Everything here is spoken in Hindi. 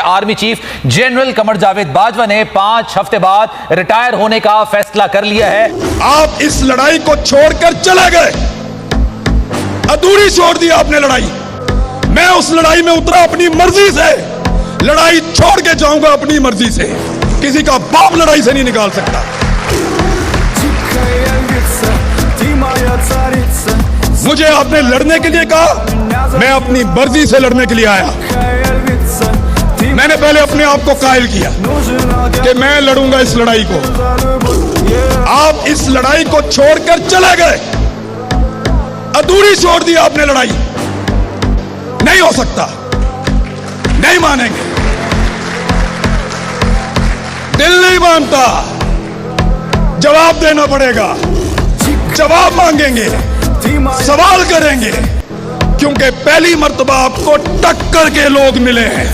Army chief general Qamar Javed Bajwa ने 5 हफ्ते बाद रिटायर होने का फैसला कर लिया है। आप इस लड़ाई को छोड़कर चले गए, अधूरी छोड़ दी आपने लड़ाई। मैं उस लड़ाई में उतरा अपनी मर्जी से, लड़ाई छोड़ के जाऊंगा अपनी मर्जी से। किसी का बाप लड़ाई से नहीं निकाल सकता। मुझे आपने लड़ने के लिए कहा, मैं अपनी मर्जी से लड़ने के लिए आया। मैंने पहले अपने आप को कायल किया कि मैं लड़ूंगा इस लड़ाई को। आप इस लड़ाई को छोड़कर चले गए, अधूरी छोड़ दी आपने लड़ाई। नहीं हो सकता, नहीं मानेंगे, दिल नहीं मानता। जवाब देना पड़ेगा, जवाब मांगेंगे, सवाल करेंगे, क्योंकि पहली मर्तबा आपको टक्कर के लोग मिले हैं।